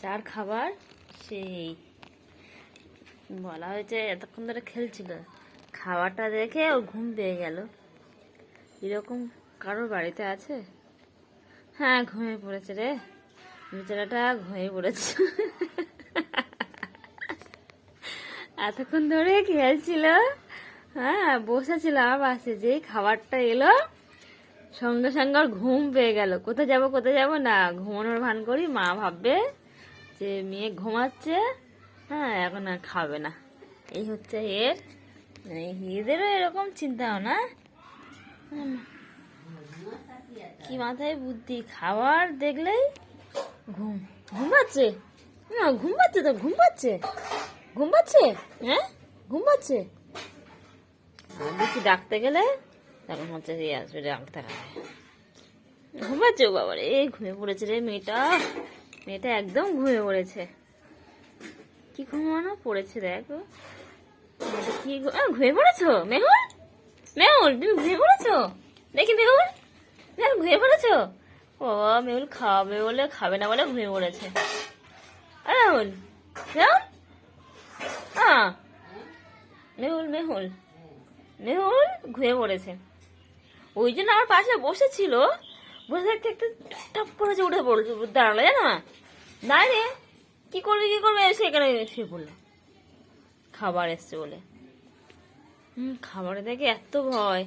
যার খাবার সেই বলা হয়েছে এতক্ষণ ধরে খেলছিল, খাবারটা দেখে ও ঘুম পেয়ে গেল। এরকম কারোর বাড়িতে আছে? হ্যাঁ, ঘুমিয়ে পড়েছে রে বেচারাটা, ঘুমিয়ে পড়েছে। এতক্ষণ ধরে খেলছিল, হ্যাঁ বসেছিল আমার পাশে, যেই খাবারটা এলো সঙ্গে সঙ্গে আর ঘুম পেয়ে গেল। কোথায় যাব কোথায় যাব না, ঘুমানোর ভান করি, মা ভাববে যে মেয়ে ঘুমাচ্ছে, হ্যাঁ এখন আর খাবে না। এই হচ্ছে এর, এদেরও এরকম চিন্তা ভাবনা। কি মাথায় বুদ্ধি, খাবার দেখলেই ঘুম। ঘুম পাচ্ছে না, ঘুম পাচ্ছে তো, ঘুম পাচ্ছে, ঘুম পাচ্ছে, হ্যাঁ ঘুম পাচ্ছে। দেখি ডাকতে গেলে তখন হচ্ছে যে আসবে ডাকতে হবে। ঘুম পাচ্ছে ও, বাবা রে ঘুমিয়ে পড়েছে রে মেয়েটা, মেয়েটা একদম ঘুমিয়ে পড়েছে। কি ঘুমানো পড়েছে দেখো, কি ঘুমিয়ে পড়েছো মেহুল? মেহুল তুমি ঘুমিয়ে পড়েছো? দেখি মেহুল, মেহুল ঘুমিয়ে পড়েছো? ও মেহুল খাবে বলে খাবে না বলে ঘুমিয়ে পড়েছে। আরে মেহুল, মেহুল, মেহুল মেহুল মেহুল ঘুমিয়ে পড়েছে। ওই জন্য আমার পাশে বসেছিল, বসে থাকতে একটু টপ করে যে উঠে পড়েছে, দাঁড়ালো জানো না, দাঁড়িয়ে কি করবে কি করবে এসে এখানে শুয়ে পড়লো, খাবার এসছে বলে। খাবারে দেখে এত ভয়।